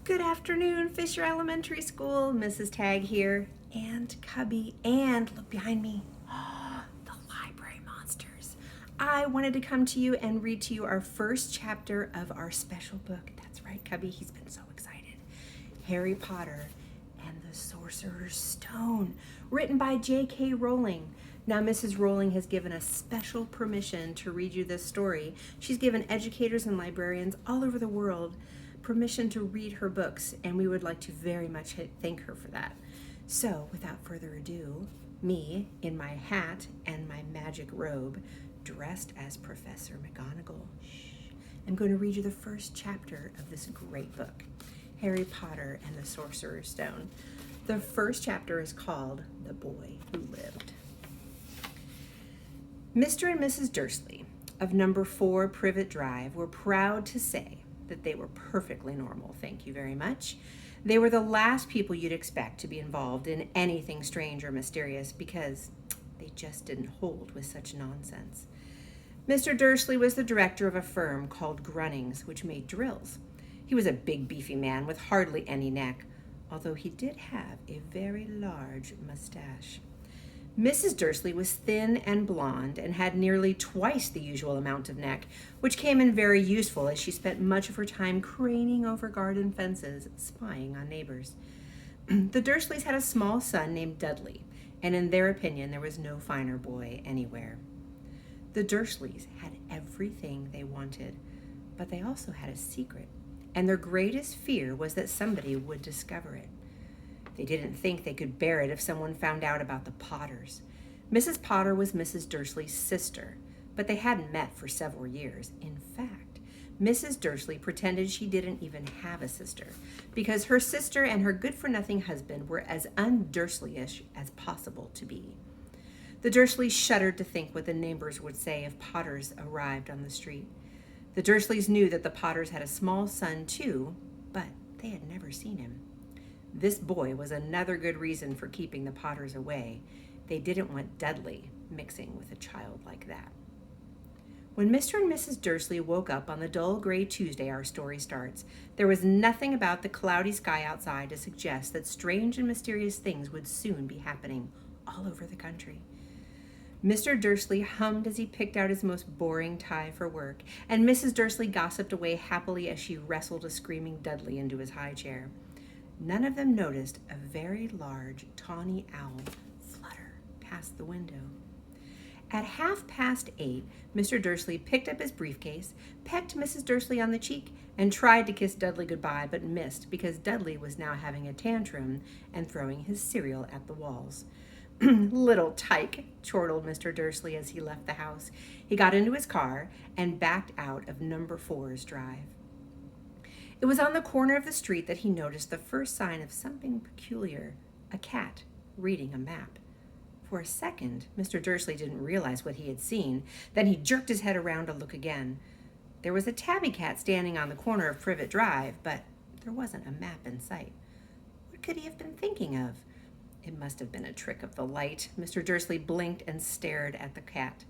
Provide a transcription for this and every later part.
Good afternoon, Fisher Elementary School. Mrs. Tag here, and Cubby, and look behind me. The library monsters. I wanted to come to you and read to you our first chapter of our special book. That's right, Cubby, he's been so excited. Harry Potter and the Sorcerer's Stone, written by J.K. Rowling. Now, Mrs. Rowling has given us special permission to read you this story. She's given educators and librarians all over the world permission to read her books, and we would like to very much thank her for that. So, without further ado, me in my hat and my magic robe, dressed as Professor McGonagall, I'm going to read you the first chapter of this great book, Harry Potter and the Sorcerer's Stone. The first chapter is called The Boy Who Lived. Mr. and Mrs. Dursley of number 4 Privet Drive were proud to say that they were perfectly normal, thank you very much. They were the last people you'd expect to be involved in anything strange or mysterious because they just didn't hold with such nonsense. Mr. Dursley was the director of a firm called Grunnings, which made drills. He was a big, beefy man with hardly any neck, although he did have a very large mustache. Mrs. Dursley was thin and blonde and had nearly twice the usual amount of neck, which came in very useful as she spent much of her time craning over garden fences, spying on neighbors. The Dursleys had a small son named Dudley, and in their opinion there was no finer boy anywhere. The Dursleys had everything they wanted, but they also had a secret, and their greatest fear was that somebody would discover it. They didn't think they could bear it if someone found out about the Potters. Mrs. Potter was Mrs. Dursley's sister, but they hadn't met for several years. In fact, Mrs. Dursley pretended she didn't even have a sister, because her sister and her good-for-nothing husband were as un-Dursleyish as possible to be. The Dursleys shuddered to think what the neighbors would say if Potters arrived on the street. The Dursleys knew that the Potters had a small son too, but they had never seen him. This boy was another good reason for keeping the Potters away. They didn't want Dudley mixing with a child like that. When Mr. and Mrs. Dursley woke up on the dull gray Tuesday our story starts, there was nothing about the cloudy sky outside to suggest that strange and mysterious things would soon be happening all over the country. Mr. Dursley hummed as he picked out his most boring tie for work, and Mrs. Dursley gossiped away happily as she wrestled a screaming Dudley into his high chair. None of them noticed a very large tawny owl flutter past the window. At 8:30, Mr. Dursley picked up his briefcase, pecked Mrs. Dursley on the cheek, and tried to kiss Dudley goodbye, but missed because Dudley was now having a tantrum and throwing his cereal at the walls. Little tyke, chortled Mr. Dursley as he left the house. He got into his car and backed out of number 4's drive. It was on the corner of the street that he noticed the first sign of something peculiar, a cat reading a map. For a second, Mr. Dursley didn't realize what he had seen. Then he jerked his head around to look again. There was a tabby cat standing on the corner of Privet Drive, but there wasn't a map in sight. What could he have been thinking of? It must have been a trick of the light. Mr. Dursley blinked and stared at the cat.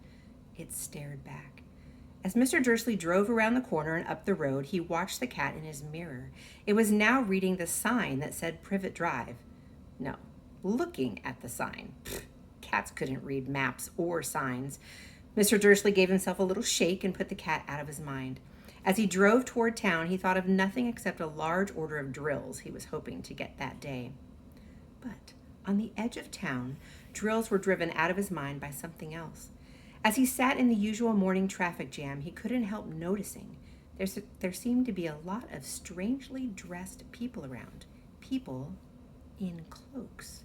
It stared back. As Mr. Dursley drove around the corner and up the road, he watched the cat in his mirror. It was now reading the sign that said Privet Drive. No, looking at the sign. Cats couldn't read maps or signs. Mr. Dursley gave himself a little shake and put the cat out of his mind. As he drove toward town, he thought of nothing except a large order of drills he was hoping to get that day. But on the edge of town, drills were driven out of his mind by something else. As he sat in the usual morning traffic jam, he couldn't help noticing there seemed to be a lot of strangely dressed people around. People in cloaks.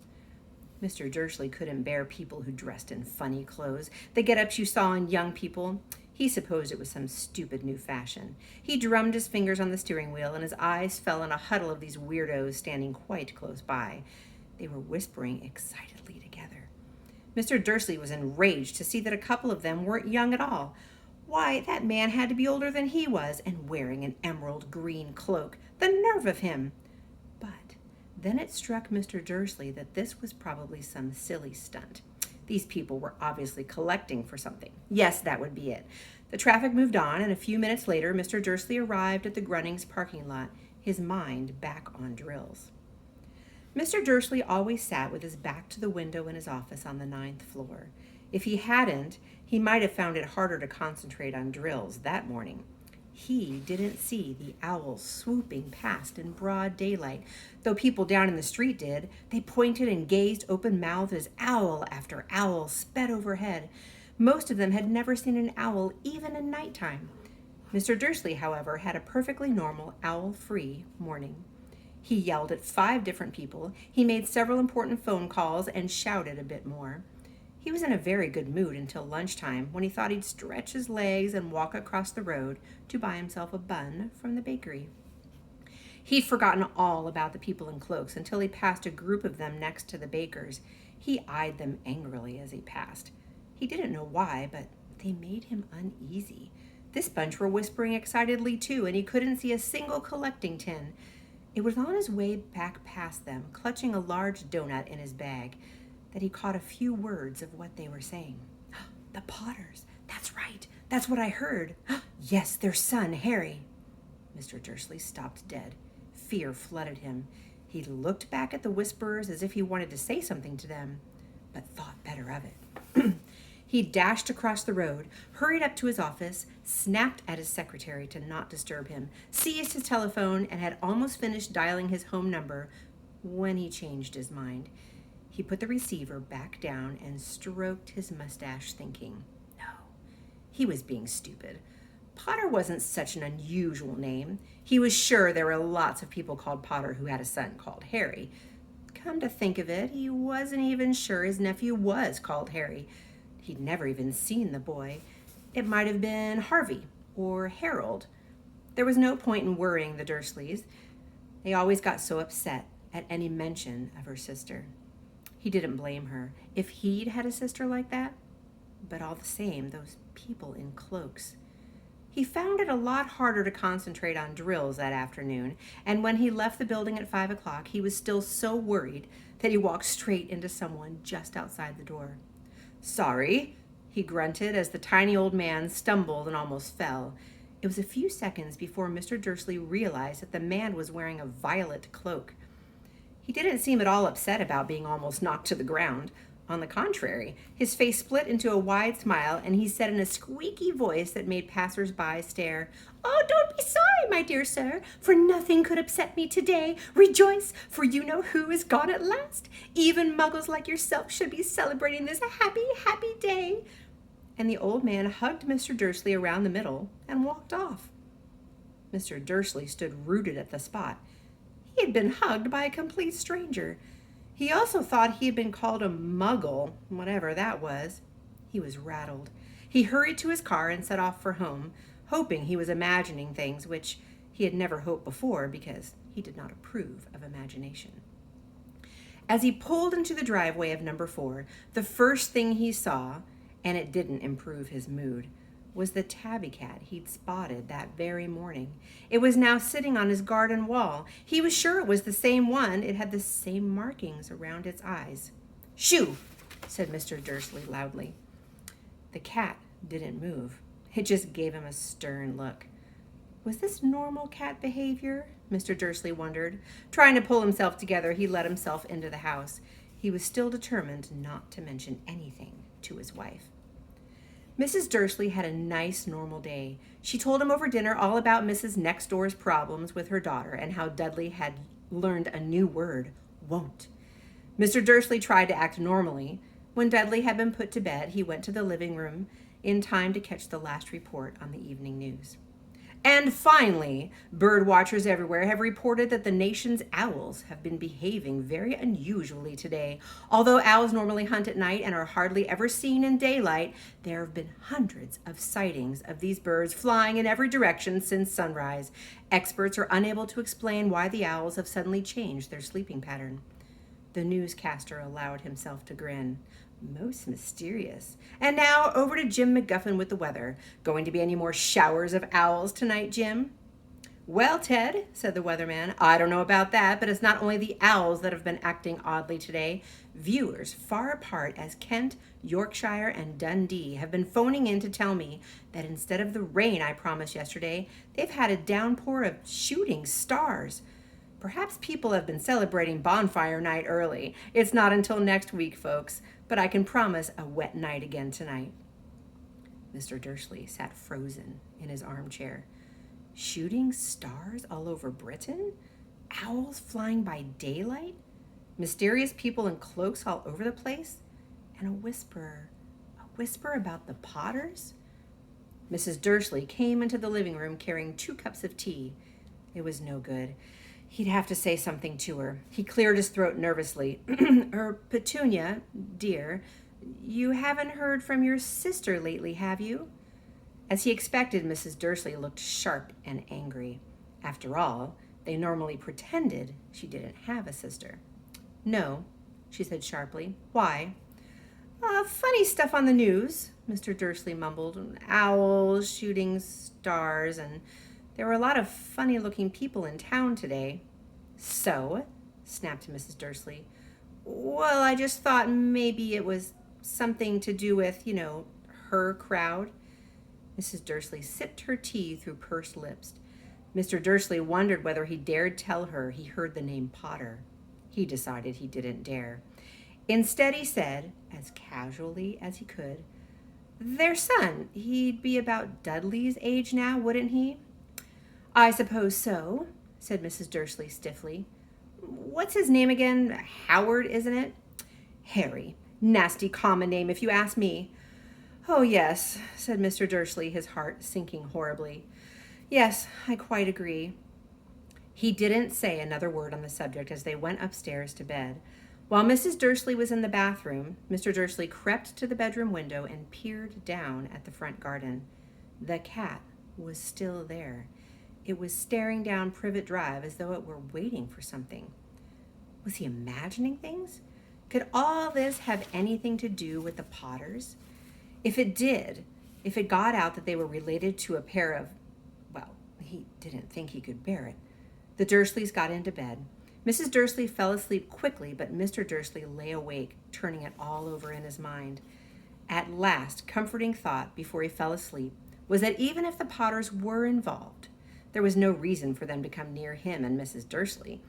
Mr. Dursley couldn't bear people who dressed in funny clothes. The get-ups you saw in young people. He supposed it was some stupid new fashion. He drummed his fingers on the steering wheel, and his eyes fell on a huddle of these weirdos standing quite close by. They were whispering excitedly together. Mr. Dursley was enraged to see that a couple of them weren't young at all. Why, that man had to be older than he was, and wearing an emerald green cloak. The nerve of him! But then it struck Mr. Dursley that this was probably some silly stunt. These people were obviously collecting for something. Yes, that would be it. The traffic moved on, and a few minutes later, Mr. Dursley arrived at the Grunnings parking lot, his mind back on drills. Mr. Dursley always sat with his back to the window in his office on the 9th floor. If he hadn't, he might have found it harder to concentrate on drills that morning. He didn't see the owls swooping past in broad daylight, though people down in the street did. They pointed and gazed open-mouthed as owl after owl sped overhead. Most of them had never seen an owl even in nighttime. Mr. Dursley, however, had a perfectly normal owl-free morning. He yelled at 5 different people, he made several important phone calls, and shouted a bit more. He was in a very good mood until lunchtime, when he thought he'd stretch his legs and walk across the road to buy himself a bun from the bakery. He'd forgotten all about the people in cloaks until he passed a group of them next to the baker's. He eyed them angrily as he passed. He didn't know why, but they made him uneasy. This bunch were whispering excitedly too, and he couldn't see a single collecting tin. It was on his way back past them, clutching a large donut in his bag, that he caught a few words of what they were saying. The Potters. That's right. That's what I heard. Yes, their son, Harry. Mr. Dursley stopped dead. Fear flooded him. He looked back at the whisperers as if he wanted to say something to them, but thought better of it. He dashed across the road, hurried up to his office, snapped at his secretary to not disturb him, seized his telephone, and had almost finished dialing his home number when he changed his mind. He put the receiver back down and stroked his mustache, thinking, no, he was being stupid. Potter wasn't such an unusual name. He was sure there were lots of people called Potter who had a son called Harry. Come to think of it, he wasn't even sure his nephew was called Harry. He'd never even seen the boy. It might have been Harvey or Harold. There was no point in worrying the Dursleys. They always got so upset at any mention of her sister. He didn't blame her if he'd had a sister like that. But all the same, those people in cloaks. He found it a lot harder to concentrate on drills that afternoon, and when he left the building at 5 o'clock, he was still so worried that he walked straight into someone just outside the door. Sorry, he grunted as the tiny old man stumbled and almost fell. It was a few seconds before Mr. Dursley realized that the man was wearing a violet cloak. He didn't seem at all upset about being almost knocked to the ground. On the contrary, his face split into a wide smile, and he said in a squeaky voice that made passers-by stare, "Oh, don't be sorry, my dear sir, for nothing could upset me today. Rejoice, for you know who is gone at last. Even muggles like yourself should be celebrating this happy, happy day." And the old man hugged Mr. Dursley around the middle and walked off. Mr. Dursley stood rooted at the spot. He had been hugged by a complete stranger. He also thought he had been called a muggle, whatever that was. He was rattled. He hurried to his car and set off for home, hoping he was imagining things which he had never hoped before because he did not approve of imagination. As he pulled into the driveway of number 4, the first thing he saw, and it didn't improve his mood, was the tabby cat he'd spotted that very morning. It was now sitting on his garden wall. He was sure it was the same one. It had the same markings around its eyes. "Shoo!" said Mr. Dursley loudly. The cat didn't move. It just gave him a stern look. Was this normal cat behavior? Mr. Dursley wondered. Trying to pull himself together, he let himself into the house. He was still determined not to mention anything to his wife. Mrs. Dursley had a nice, normal day. She told him over dinner all about Mrs. Next Door's problems with her daughter and how Dudley had learned a new word, won't. Mr. Dursley tried to act normally. When Dudley had been put to bed, he went to the living room in time to catch the last report on the evening news. And finally, bird watchers everywhere have reported that the nation's owls have been behaving very unusually today. Although owls normally hunt at night and are hardly ever seen in daylight, there have been hundreds of sightings of these birds flying in every direction since sunrise. Experts are unable to explain why the owls have suddenly changed their sleeping pattern. The newscaster allowed himself to grin. Most mysterious. And now over to Jim McGuffin with the weather. Going to be any more showers of owls tonight, Jim? "Well, Ted," said the weatherman, "I don't know about that, but it's not only the owls that have been acting oddly today. Viewers far apart as Kent, Yorkshire, and Dundee have been phoning in to tell me that instead of the rain I promised yesterday, they've had a downpour of shooting stars. Perhaps people have been celebrating bonfire night early. It's not until next week, folks, but I can promise a wet night again tonight." Mr. Dursley sat frozen in his armchair. Shooting stars all over Britain? Owls flying by daylight? Mysterious people in cloaks all over the place? And a whisper about the Potters? Mrs. Dursley came into the living room carrying 2 cups of tea. It was no good. He'd have to say something to her. He cleared his throat nervously. Petunia, dear, you haven't heard from your sister lately, have you?" As he expected, Mrs. Dursley looked sharp and angry. After all, they normally pretended she didn't have a sister. "No," she said sharply. "Why?" Funny stuff on the news," Mr. Dursley mumbled. "Owls, shooting stars, and there were a lot of funny-looking people in town today." "So?" snapped Mrs. Dursley. "Well, I just thought maybe it was something to do with, her crowd." Mrs. Dursley sipped her tea through pursed lips. Mr. Dursley wondered whether he dared tell her he heard the name Potter. He decided he didn't dare. Instead, he said, as casually as he could, "Their son. He'd be about Dudley's age now, wouldn't he?" "I suppose so," said Mrs. Dursley stiffly. "What's his name again? Howard, isn't it?" "Harry. Nasty common name, if you ask me." "Oh, yes," said Mr. Dursley, his heart sinking horribly. "Yes, I quite agree." He didn't say another word on the subject as they went upstairs to bed. While Mrs. Dursley was in the bathroom, Mr. Dursley crept to the bedroom window and peered down at the front garden. The cat was still there. It was staring down Privet Drive as though it were waiting for something. Was he imagining things? Could all this have anything to do with the Potters? If it did, if it got out that they were related to a pair of, well, he didn't think he could bear it. The Dursleys got into bed. Mrs. Dursley fell asleep quickly, but Mr. Dursley lay awake, turning it all over in his mind. At last, comforting thought before he fell asleep was that even if the Potters were involved, there was no reason for them to come near him and Mrs. Dursley.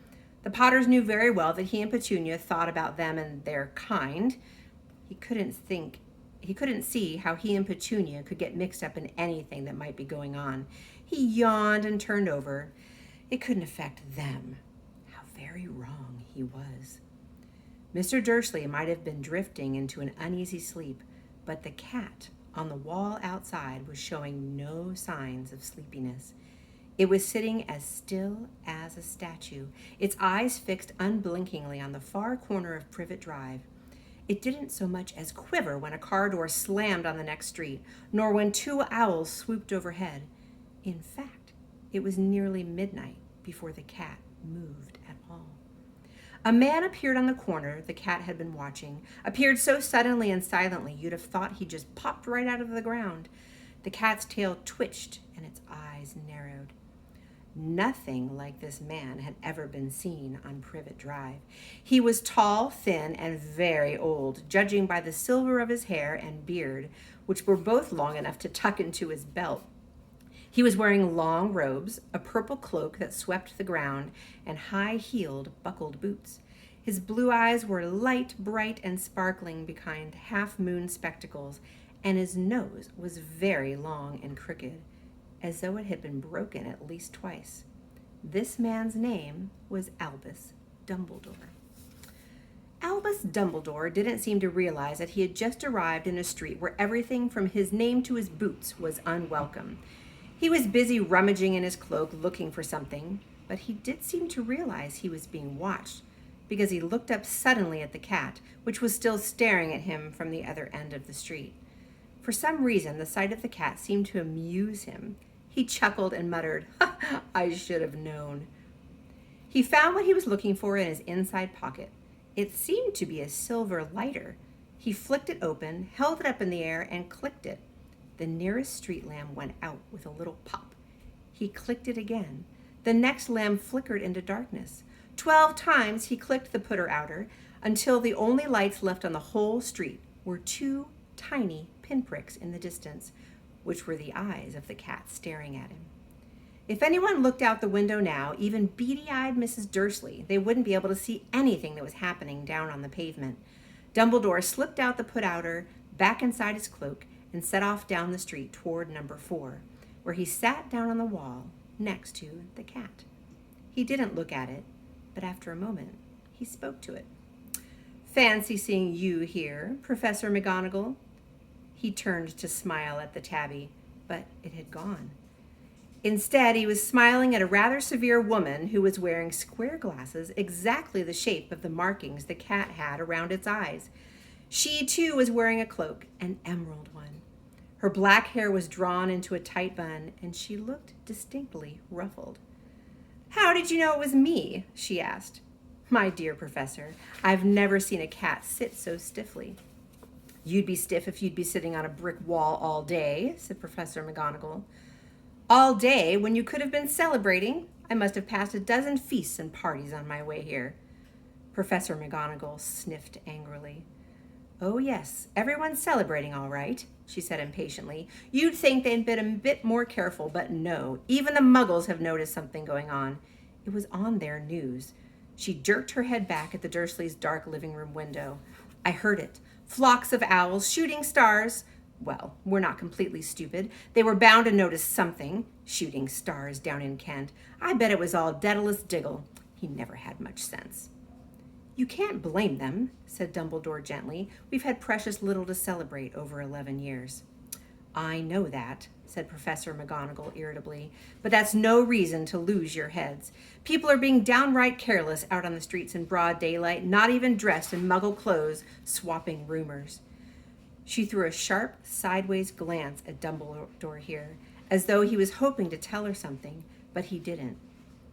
The Potters knew very well that he and Petunia thought about them and their kind. He couldn't see how he and Petunia could get mixed up in anything that might be going on. He yawned and turned over. It couldn't affect them. How very wrong he was. Mr. Dursley might have been drifting into an uneasy sleep, but the cat on the wall outside was showing no signs of sleepiness. It was sitting as still as a statue, its eyes fixed unblinkingly on the far corner of Privet Drive. It didn't so much as quiver when a car door slammed on the next street, nor when 2 owls swooped overhead. In fact, it was nearly midnight before the cat moved at all. A man appeared on the corner the cat had been watching, appeared so suddenly and silently you'd have thought he just popped right out of the ground. The cat's tail twitched and its eyes narrowed. Nothing like this man had ever been seen on Privet Drive. He was tall, thin, and very old, judging by the silver of his hair and beard, which were both long enough to tuck into his belt. He was wearing long robes, a purple cloak that swept the ground, and high-heeled, buckled boots. His blue eyes were light, bright, and sparkling behind half-moon spectacles, and his nose was very long and crooked, as though it had been broken at least twice. This man's name was Albus Dumbledore. Albus Dumbledore didn't seem to realize that he had just arrived in a street where everything from his name to his boots was unwelcome. He was busy rummaging in his cloak looking for something, but he did seem to realize he was being watched, because he looked up suddenly at the cat, which was still staring at him from the other end of the street. For some reason, the sight of the cat seemed to amuse him. He chuckled and muttered, "I should have known." He found what he was looking for in his inside pocket. It seemed to be a silver lighter. He flicked it open, held it up in the air, and clicked it. The nearest street lamp went out with a little pop. He clicked it again. The next lamp flickered into darkness. 12 times he clicked the putter-outer until the only lights left on the whole street were 2 tiny pinpricks in the distance, which were the eyes of the cat staring at him. If anyone looked out the window now, even beady-eyed Mrs. Dursley, they wouldn't be able to see anything that was happening down on the pavement. Dumbledore slipped out the put-outer, back inside his cloak, and set off down the street toward number 4, where he sat down on the wall next to the cat. He didn't look at it, but after a moment, he spoke to it. "Fancy seeing you here, Professor McGonagall." He turned to smile at the tabby, but it had gone. Instead, he was smiling at a rather severe woman who was wearing square glasses exactly the shape of the markings the cat had around its eyes. She, too, was wearing a cloak, an emerald one. Her black hair was drawn into a tight bun, and she looked distinctly ruffled. "How did you know it was me?" she asked. "My dear Professor, I've never seen a cat sit so stiffly." "You'd be stiff if you'd be sitting on a brick wall all day," said Professor McGonagall. "All day, when you could have been celebrating? I must have passed a dozen feasts and parties on my way here." Professor McGonagall sniffed angrily. "Oh, yes, everyone's celebrating all right," she said impatiently. "You'd think they'd been a bit more careful, but no, even the Muggles have noticed something going on. It was on their news." She jerked her head back at the Dursleys' dark living room window. "I heard it. Flocks of owls, shooting stars. Well, we're not completely stupid. They were bound to notice something. Shooting stars down in Kent. I bet it was all Daedalus Diggle. He never had much sense." "You can't blame them," said Dumbledore gently. "We've had precious little to celebrate over 11 years. "I know that," said Professor McGonagall irritably, "but that's no reason to lose your heads. People are being downright careless out on the streets in broad daylight, not even dressed in Muggle clothes, swapping rumors." She threw a sharp, sideways glance at Dumbledore here, as though he was hoping to tell her something, but he didn't.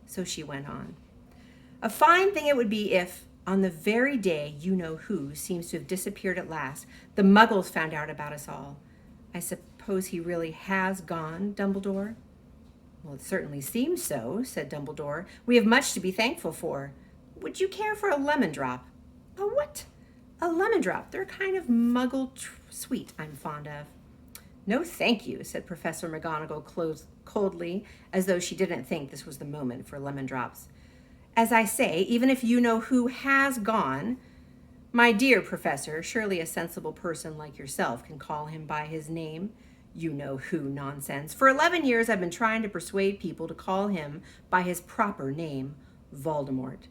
So she went on. "A fine thing it would be if, on the very day you-know-who seems to have disappeared at last, the Muggles found out about us all. I suppose he really has gone, Dumbledore?" "Well, it certainly seems so," said Dumbledore. "We have much to be thankful for. Would you care for a lemon drop?" "A what?" "A lemon drop. They're a kind of Muggle sweet I'm fond of." "No, thank you," said Professor McGonagall coldly, as though she didn't think this was the moment for lemon drops. "As I say, even if you know who has gone, my dear Professor, surely a sensible person like yourself can call him by his name. You know who nonsense. For 11 years I've been trying to persuade people to call him by his proper name, Voldemort."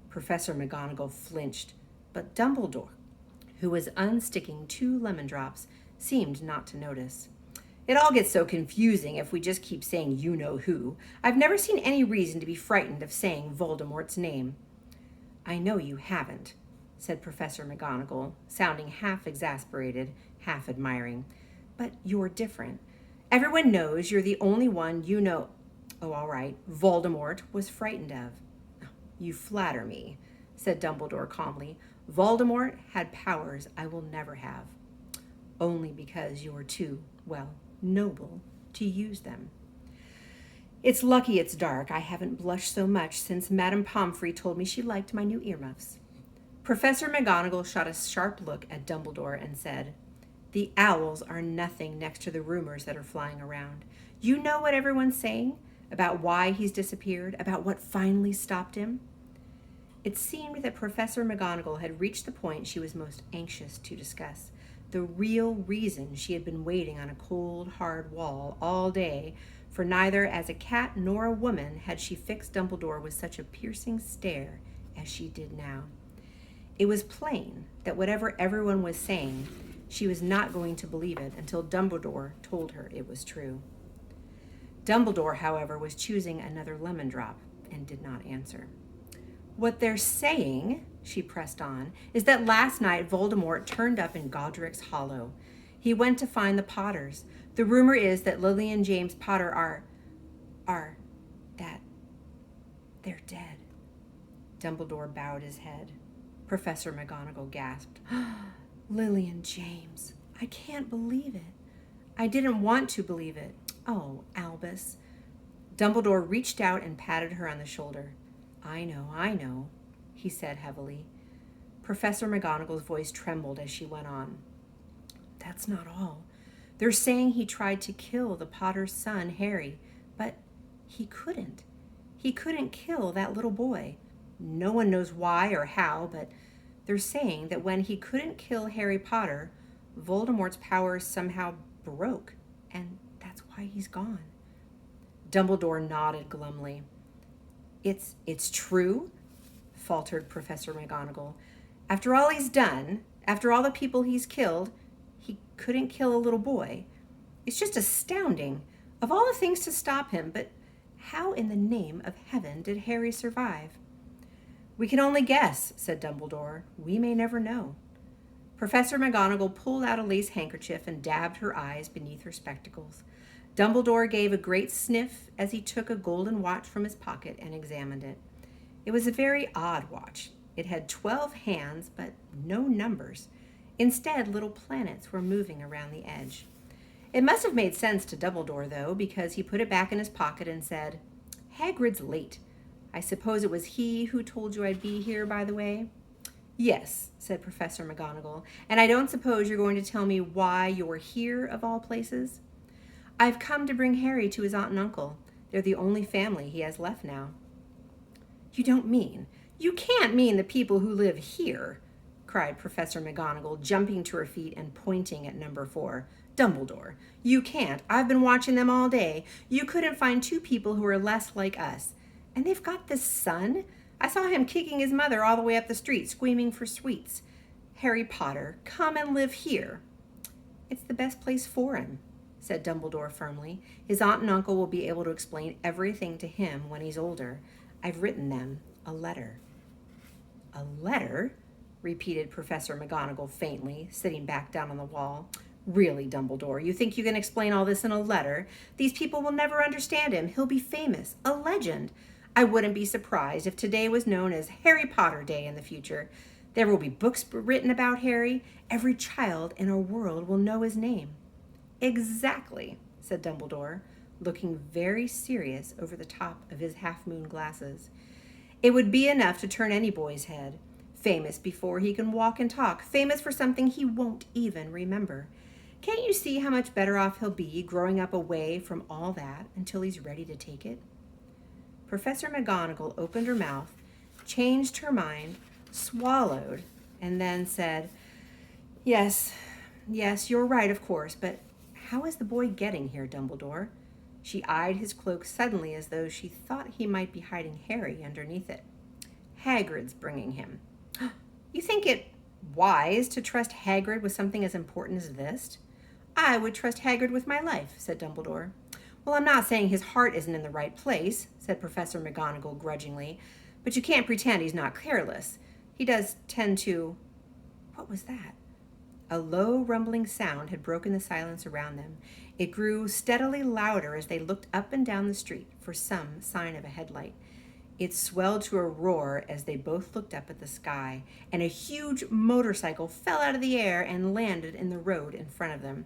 Professor McGonagall flinched, but Dumbledore, who was unsticking 2 lemon drops, seemed not to notice. "It all gets so confusing if we just keep saying you-know-who. I've never seen any reason to be frightened of saying Voldemort's name." "I know you haven't," said Professor McGonagall, sounding half exasperated, half admiring. "But you're different. Everyone knows you're the only one you know. Oh, all right, Voldemort was frightened of." "You flatter me," said Dumbledore calmly. "Voldemort had powers I will never have. Only because you're too, well, noble to use them. It's lucky it's dark. I haven't blushed so much since Madame Pomfrey told me she liked my new earmuffs." Professor McGonagall shot a sharp look at Dumbledore and said, "The owls are nothing next to the rumors that are flying around. You know what everyone's saying? About why he's disappeared? About what finally stopped him?" It seemed that Professor McGonagall had reached the point she was most anxious to discuss. The real reason she had been waiting on a cold, hard wall all day, for neither as a cat nor a woman had she fixed Dumbledore with such a piercing stare as she did now. It was plain that whatever everyone was saying, she was not going to believe it until Dumbledore told her it was true. Dumbledore, however, was choosing another lemon drop and did not answer. "What they're saying," she pressed on, "is that last night Voldemort turned up in Godric's Hollow. He went to find the Potters. The rumor is that Lily and James Potter that they're dead." Dumbledore bowed his head. Professor McGonagall gasped. "Lily and James. I can't believe it. I didn't want to believe it. Oh, Albus." Dumbledore reached out and patted her on the shoulder. I know, he said heavily. Professor McGonagall's voice trembled as she went on. That's not all. They're saying he tried to kill the Potter's son, Harry, but he couldn't. He couldn't kill that little boy. No one knows why or how, but they're saying that when he couldn't kill Harry Potter, Voldemort's powers somehow broke, and that's why he's gone. Dumbledore nodded glumly. It's true, faltered Professor McGonagall. After all he's done, after all the people he's killed, he couldn't kill a little boy. It's just astounding. Of all the things to stop him, but how in the name of heaven did Harry survive? We can only guess, said Dumbledore. We may never know. Professor McGonagall pulled out a lace handkerchief and dabbed her eyes beneath her spectacles. Dumbledore gave a great sniff as he took a golden watch from his pocket and examined it. It was a very odd watch. It had 12 hands, but no numbers. Instead, little planets were moving around the edge. It must have made sense to Dumbledore, though, because he put it back in his pocket and said, Hagrid's late. I suppose it was he who told you I'd be here, by the way? Yes, said Professor McGonagall, and I don't suppose you're going to tell me why you're here, of all places? I've come to bring Harry to his aunt and uncle. They're the only family he has left now. You can't mean the people who live here, cried Professor McGonagall, jumping to her feet and pointing at number 4. Dumbledore, you can't. I've been watching them all day. You couldn't find 2 people who are less like us. And they've got this son. I saw him kicking his mother all the way up the street, screaming for sweets. Harry Potter, come and live here. It's the best place for him, said Dumbledore firmly. His aunt and uncle will be able to explain everything to him when he's older. I've written them a letter. A letter? Repeated Professor McGonagall faintly, sitting back down on the wall. Really, Dumbledore, you think you can explain all this in a letter? These people will never understand him. He'll be famous, a legend. I wouldn't be surprised if today was known as Harry Potter Day in the future. There will be books written about Harry. Every child in our world will know his name. Exactly, said Dumbledore, looking very serious over the top of his half-moon glasses. It would be enough to turn any boy's head. Famous before he can walk and talk. Famous for something he won't even remember. Can't you see how much better off he'll be growing up away from all that until he's ready to take it? Professor McGonagall opened her mouth, changed her mind, swallowed, and then said, Yes, you're right, of course, but how is the boy getting here, Dumbledore? She eyed his cloak suddenly as though she thought he might be hiding Harry underneath it. Hagrid's bringing him. You think it wise to trust Hagrid with something as important as this? I would trust Hagrid with my life, said Dumbledore. Well, I'm not saying his heart isn't in the right place, said Professor McGonagall grudgingly, but you can't pretend he's not careless. He does tend to... What was that? A low, rumbling sound had broken the silence around them. It grew steadily louder as they looked up and down the street for some sign of a headlight. It swelled to a roar as they both looked up at the sky, and a huge motorcycle fell out of the air and landed in the road in front of them.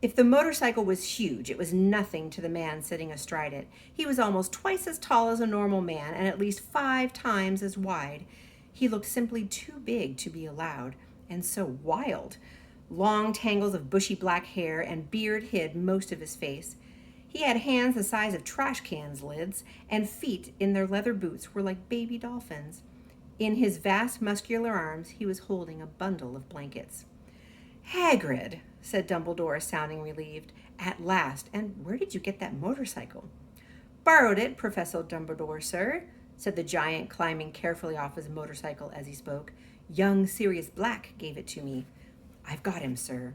If the motorcycle was huge, it was nothing to the man sitting astride it. He was almost twice as tall as a normal man and at least 5 times as wide. He looked simply too big to be allowed, and so wild. Long tangles of bushy black hair and beard hid most of his face. He had hands the size of trash cans lids, and feet in their leather boots were like baby dolphins. In his vast muscular arms, he was holding a bundle of blankets. Hagrid, said Dumbledore, sounding relieved. At last, and where did you get that motorcycle? Borrowed it, Professor Dumbledore, sir, said the giant, climbing carefully off his motorcycle as he spoke. Young Sirius Black gave it to me. I've got him, sir.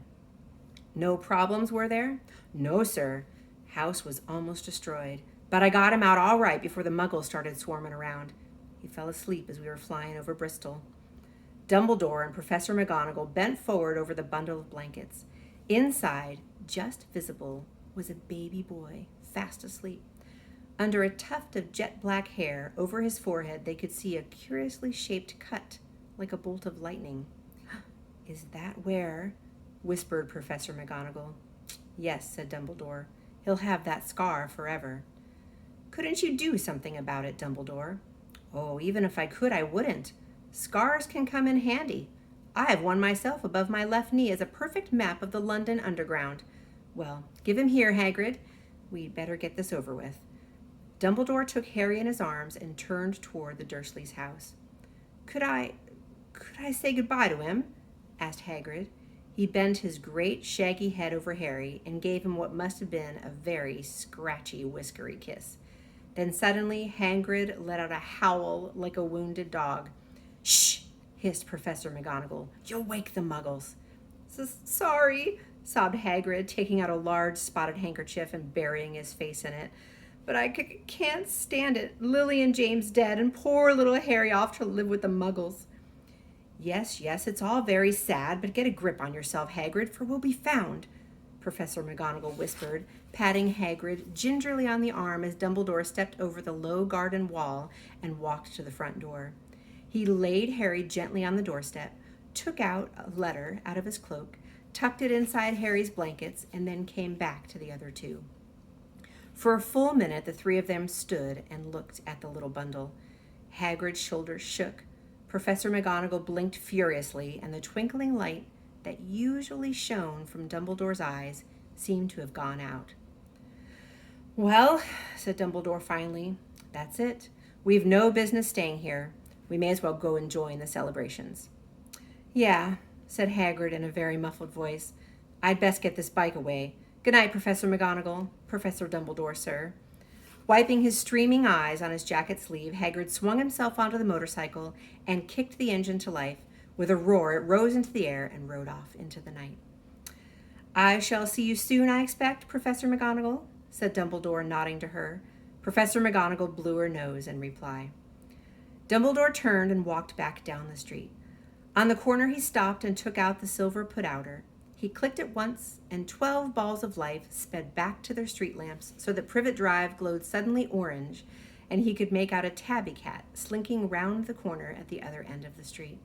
No problems, were there? No, sir. House was almost destroyed, but I got him out all right before the muggles started swarming around. He fell asleep as we were flying over Bristol. Dumbledore and Professor McGonagall bent forward over the bundle of blankets. Inside, just visible, was a baby boy, fast asleep. Under a tuft of jet black hair over his forehead, they could see a curiously shaped cut, like a bolt of lightning. Is that where? Whispered Professor McGonagall. Yes, said Dumbledore. He'll have that scar forever. Couldn't you do something about it, Dumbledore? Oh, even if I could, I wouldn't. Scars can come in handy. I have one myself above my left knee as a perfect map of the London Underground. Well, give him here, Hagrid. We'd better get this over with. Dumbledore took Harry in his arms and turned toward the Dursleys' house. Could I say goodbye to him? Asked Hagrid. He bent his great shaggy head over Harry and gave him what must have been a very scratchy, whiskery kiss. Then suddenly Hagrid let out a howl like a wounded dog. Shh! Hissed Professor McGonagall. You'll wake the muggles. Sorry, sobbed Hagrid, taking out a large spotted handkerchief and burying his face in it. But I can't stand it. Lily and James dead and poor little Harry off to live with the muggles. Yes, it's all very sad, but get a grip on yourself, Hagrid, for we'll be found, Professor McGonagall whispered, patting Hagrid gingerly on the arm as Dumbledore stepped over the low garden wall and walked to the front door. He laid Harry gently on the doorstep, took out a letter out of his cloak, tucked it inside Harry's blankets, and then came back to the other two. For a full minute, the three of them stood and looked at the little bundle. Hagrid's shoulders shook. Professor McGonagall blinked furiously, and the twinkling light that usually shone from Dumbledore's eyes seemed to have gone out. Well, said Dumbledore finally, that's it. We've no business staying here. We may as well go and join the celebrations. Yeah, said Hagrid in a very muffled voice. I'd best get this bike away. Good night, Professor McGonagall. Professor Dumbledore, sir. Wiping his streaming eyes on his jacket sleeve, Hagrid swung himself onto the motorcycle and kicked the engine to life. With a roar, it rose into the air and rode off into the night. I shall see you soon, I expect, Professor McGonagall, said Dumbledore, nodding to her. Professor McGonagall blew her nose in reply. Dumbledore turned and walked back down the street. On the corner, he stopped and took out the silver put-outer. He clicked it once, and 12 balls of life sped back to their street lamps so that Privet Drive glowed suddenly orange, and he could make out a tabby cat slinking round the corner at the other end of the street.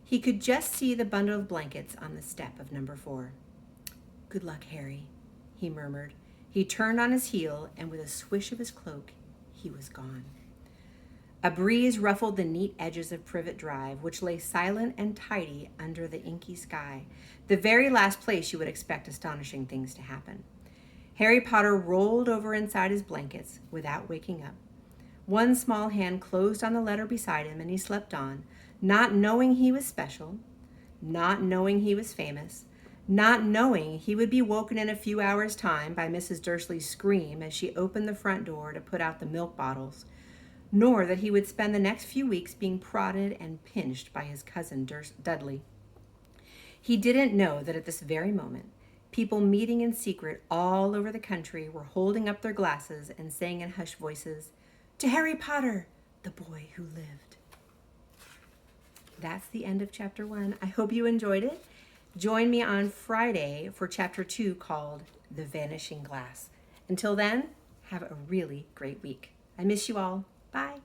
He could just see the bundle of blankets on the step of number 4. Good luck, Harry, he murmured. He turned on his heel, and with a swish of his cloak, he was gone. A breeze ruffled the neat edges of Privet Drive, which lay silent and tidy under the inky sky, the very last place you would expect astonishing things to happen. Harry Potter rolled over inside his blankets without waking up. One small hand closed on the letter beside him, and he slept on, not knowing he was special, not knowing he was famous, not knowing he would be woken in a few hours' time by Mrs. Dursley's scream as she opened the front door to put out the milk bottles, nor that he would spend the next few weeks being prodded and pinched by his cousin Dudley. He didn't know that at this very moment, people meeting in secret all over the country were holding up their glasses and saying in hushed voices, "To Harry Potter, the boy who lived." That's the end of Chapter 1. I hope you enjoyed it. Join me on Friday for Chapter 2 called The Vanishing Glass. Until then, have a really great week. I miss you all. Bye.